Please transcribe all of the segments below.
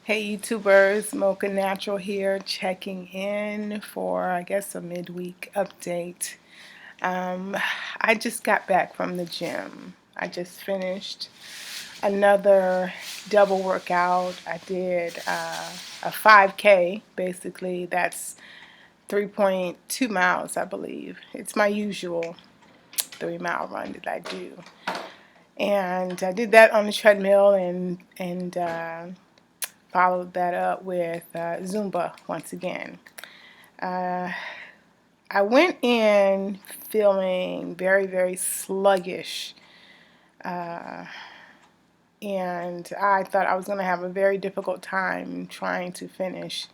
Hey YouTubers, Mocha Natural here, checking in for, I guess, a midweek update. Um, I just got back from the gym. I just finished another double workout. I did a 5K, basically. That's 3.2 miles, I believe. It's my usual 3-mile run that I do. And I did that on the treadmill and followed that up with Zumba once again. Uh, I went in feeling very, very sluggish, uh, and I thought I was going to have a very difficult time trying to finish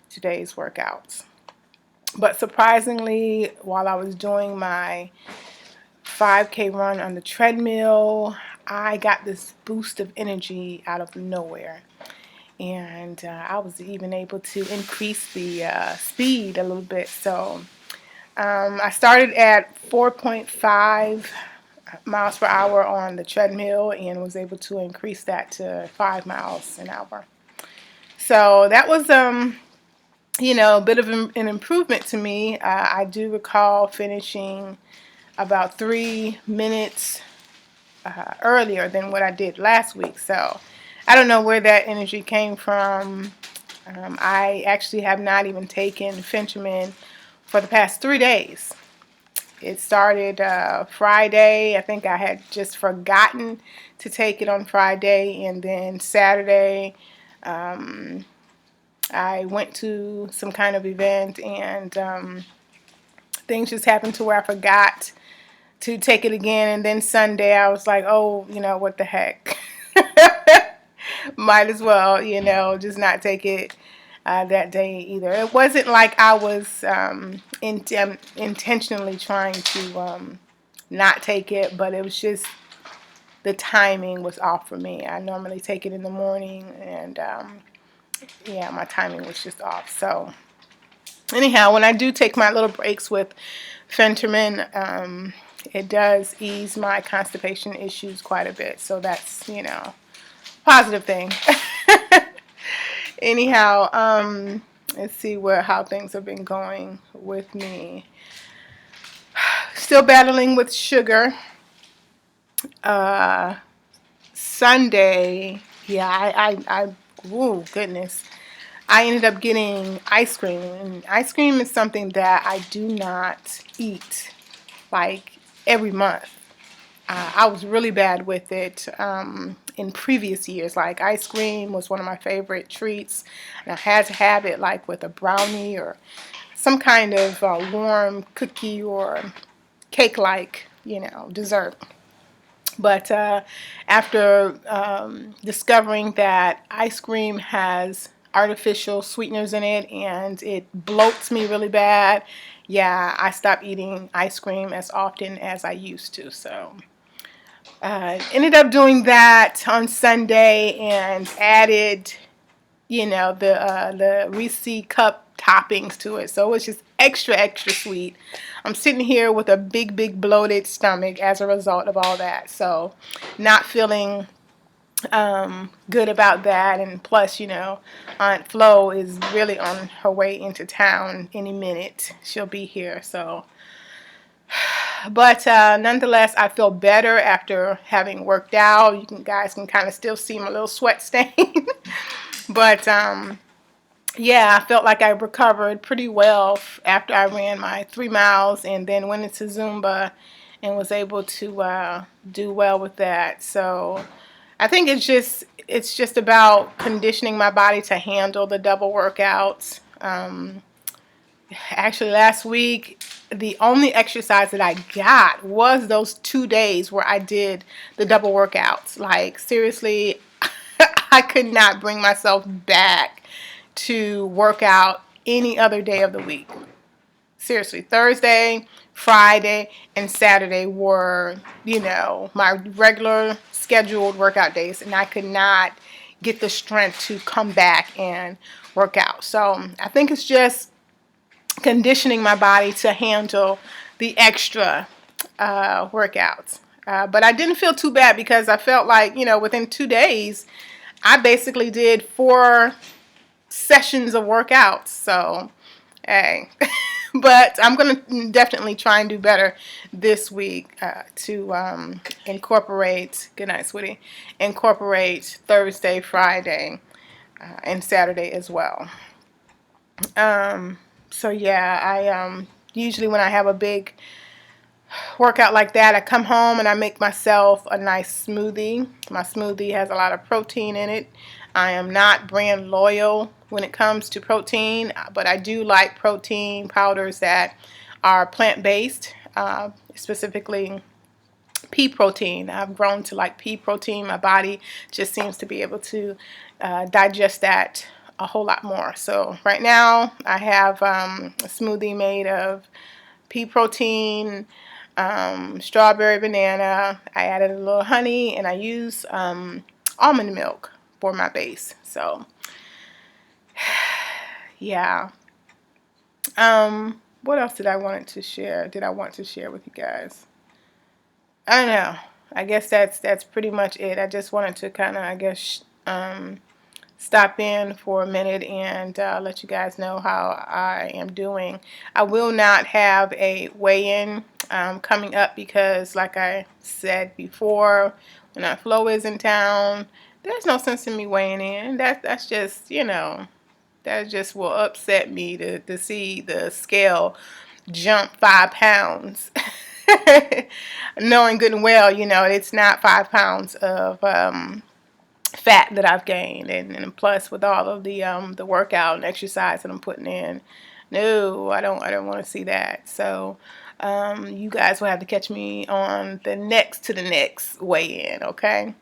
today's workouts. But surprisingly, while I was doing my 5K run on the treadmill, I got this boost of energy out of nowhere. And I was even able to increase the speed a little bit. So I started at 4.5 miles per hour on the treadmill and was able to increase that to 5 miles an hour. So that was, a bit of an improvement to me. I do recall finishing about 3 minutes earlier than what I did last week. So I don't know where that energy came from. I actually have not even taken Fentanyl for the past 3 days. It started Friday. I think I had just forgotten to take it on Friday, and then Saturday I went to some kind of event, and things just happened to where I forgot to take it again, and then Sunday I was like, oh, what the heck. Might as well, just not take it that day either. It wasn't like I was intentionally trying to not take it, but it was just the timing was off for me. I normally take it in the morning, and yeah, my timing was just off. So anyhow, when I do take my little breaks with Fentanyl, it does ease my constipation issues quite a bit. So that's, positive thing. Anyhow, let's see how things have been going with me. Still battling with sugar. Sunday, yeah, oh goodness. I ended up getting ice cream, and ice cream is something that I do not eat like every month. I was really bad with it in previous years. Like, ice cream was one of my favorite treats, and I had to have it like with a brownie or some kind of warm cookie or cake-like, dessert. But after discovering that ice cream has artificial sweeteners in it and it bloats me really bad, yeah, I stopped eating ice cream as often as I used to. So ended up doing that on Sunday and added, the Reese cup toppings to it. So it was just extra, extra sweet. I'm sitting here with a big, big bloated stomach as a result of all that. So not feeling good about that. And plus, Aunt Flo is really on her way into town any minute. She'll be here. So, but nonetheless, I feel better after having worked out. Guys can kind of still see my little sweat stain. But yeah, I felt like I recovered pretty well after I ran my 3 miles and then went into Zumba and was able to do well with that. So I think it's just about conditioning my body to handle the double workouts. Actually, last week, the only exercise that I got was those 2 days where I did the double workouts. Like, seriously, I could not bring myself back to work out any other day of the week. Seriously, Thursday, Friday, and Saturday were, my regular scheduled workout days, and I could not get the strength to come back and work out. So I think it's just conditioning my body to handle the extra workouts. But I didn't feel too bad because I felt like, within 2 days, I basically did 4 sessions of workouts. So, hey. But I'm going to definitely try and do better this week to incorporate, good night, sweetie, incorporate Thursday, Friday, and Saturday as well. So yeah, I usually when I have a big workout like that, I come home and I make myself a nice smoothie. My smoothie has a lot of protein in it. I am not brand loyal when it comes to protein, but I do like protein powders that are plant-based, specifically pea protein. I've grown to like pea protein. My body just seems to be able to digest that a whole lot more. So right now I have a smoothie made of pea protein, strawberry banana. I added a little honey, and I use almond milk for my base. So yeah. What else did I want to share? Did I want to share with you guys? I don't know. I guess that's pretty much it. I just wanted to kind of, I guess, stop in for a minute and let you guys know how I am doing. I will not have a weigh-in coming up because, like I said before, when Aunt Flo is in town, there's no sense in me weighing in. That's just, that just will upset me to see the scale jump 5 pounds. Knowing good and well, it's not 5 pounds of fat that I've gained, and plus with all of the workout and exercise that I'm putting in, no, I don't want to see that. So you guys will have to catch me on the next weigh-in, okay?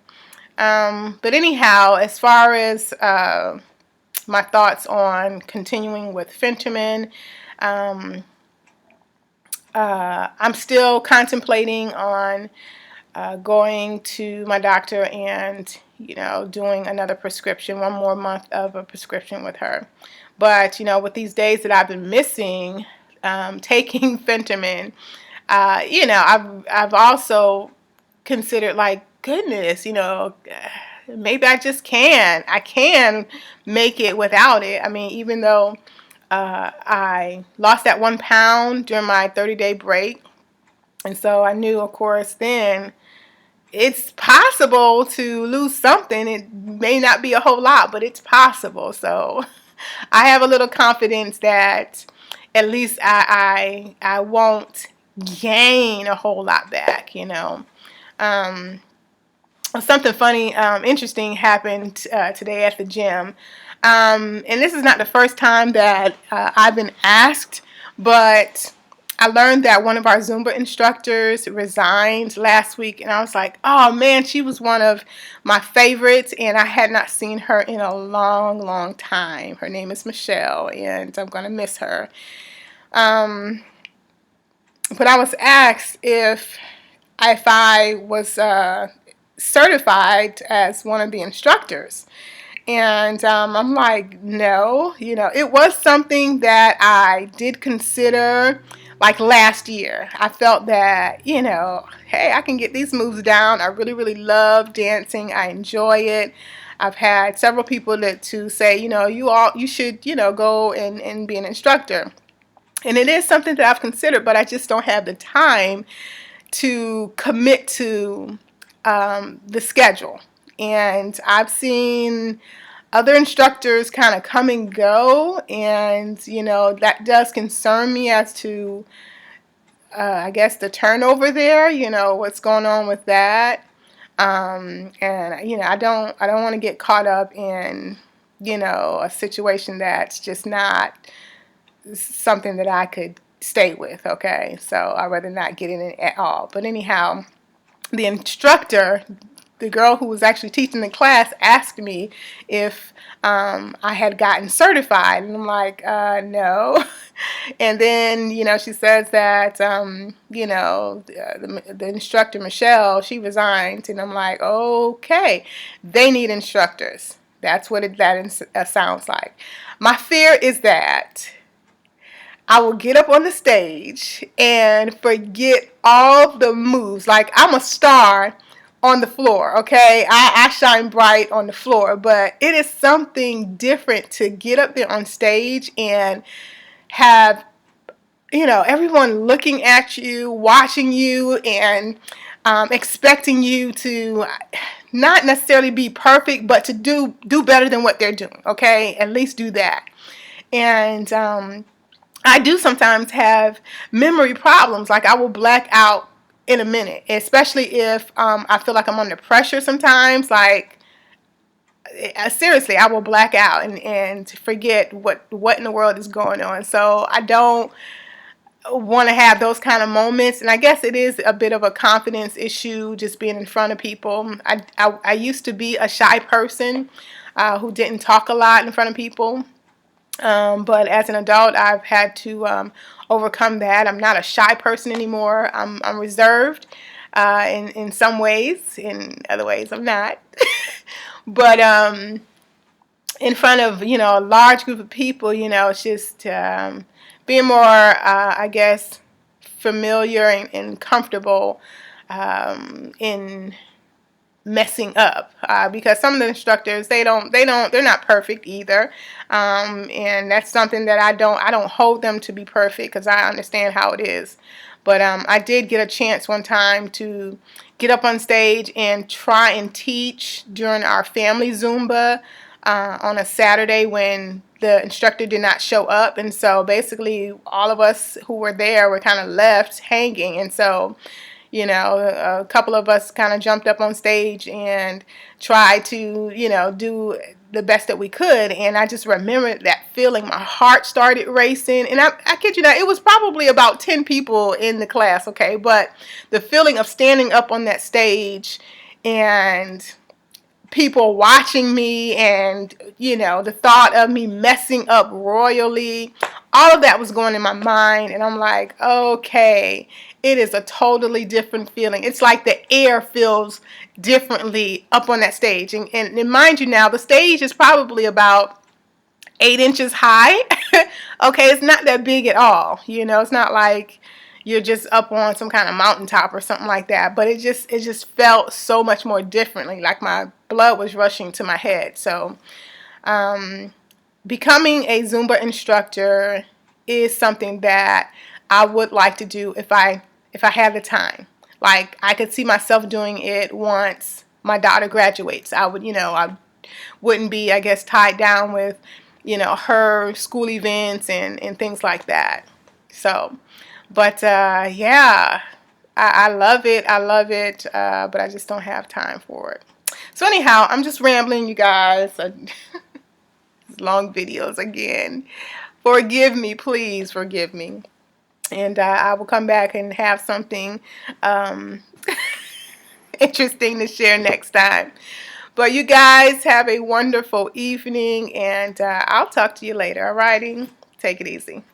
But anyhow, as far as my thoughts on continuing with Fenterman, I'm still contemplating on going to my doctor and doing another prescription, one more month of a prescription with her. But with these days that I've been missing taking Fenterman, I've also considered, like, goodness, maybe I can make it without it. I mean, even though I lost that 1 pound during my 30-day break, and so I knew, of course, then it's possible to lose something. It may not be a whole lot, but it's possible. So I have a little confidence that at least I won't gain a whole lot back, Something funny, interesting happened today at the gym. And this is not the first time that I've been asked, but I learned that one of our Zumba instructors resigned last week, and I was like, oh man, she was one of my favorites, and I had not seen her in a long, long time. Her name is Michelle, and I'm going to miss her. But I was asked if I was certified as one of the instructors. And I'm like, no, it was something that I did consider, like last year. I felt that, hey, I can get these moves down. I really, really love dancing. I enjoy it. I've had several people to say, you should, go and be an instructor. And it is something that I've considered, but I just don't have the time to commit to the schedule. And I've seen other instructors kind of come and go, and that does concern me as to I guess the turnover there, what's going on with that. And I don't want to get caught up in a situation that's just not something that I could stay with, okay? So I'd rather not get in it at all. But anyhow, the instructor, the girl who was actually teaching the class, asked me if I had gotten certified, and I'm like, no. And then, she says that, the instructor, Michelle, she resigned, and I'm like, okay, they need instructors. That's what that sounds like. My fear is that I will get up on the stage and forget all the moves. Like, I'm a star, on the floor, okay? I shine bright on the floor, but it is something different to get up there on stage and have, everyone looking at you, watching you, and expecting you to not necessarily be perfect, but to do better than what they're doing, okay? At least do that. And I do sometimes have memory problems. Like I will black out in a minute, especially if I feel like I'm under pressure sometimes. Like seriously, I will black out and forget what in the world is going on. So I don't want to have those kind of moments. And I guess it is a bit of a confidence issue just being in front of people. I used to be a shy person who didn't talk a lot in front of people. But as an adult, I've had to overcome that. I'm not a shy person anymore. I'm reserved in some ways. In other ways, I'm not. But in front of a large group of people, it's just being more, I guess, familiar and comfortable in messing up because some of the instructors they're not perfect either, and that's something that I don't hold them to be perfect because I understand how it is. But I did get a chance one time to get up on stage and try and teach during our family Zumba on a Saturday when the instructor did not show up, and so basically all of us who were there were kind of left hanging. And so a couple of us kind of jumped up on stage and tried to, do the best that we could. And I just remember that feeling. My heart started racing. And I kid you not, it was probably about 10 people in the class, okay? But the feeling of standing up on that stage and people watching me and, the thought of me messing up royally, all of that was going in my mind. And I'm like, okay, it is a totally different feeling. It's like the air feels differently up on that stage. And mind you now, the stage is probably about 8 inches high. Okay, it's not that big at all. It's not like you're just up on some kind of mountaintop or something like that. But it just felt so much more differently. Like my blood was rushing to my head. So becoming a Zumba instructor is something that I would like to do if I had the time. Like I could see myself doing it once my daughter graduates. I wouldn't be, I guess, tied down with, her school events and things like that. So, but yeah, I love it. I love it, but I just don't have time for it. So anyhow, I'm just rambling, you guys. Long videos again. Forgive me, please forgive me. And I will come back and have something interesting to share next time. But you guys have a wonderful evening, and I'll talk to you later. Alrighty? Take it easy.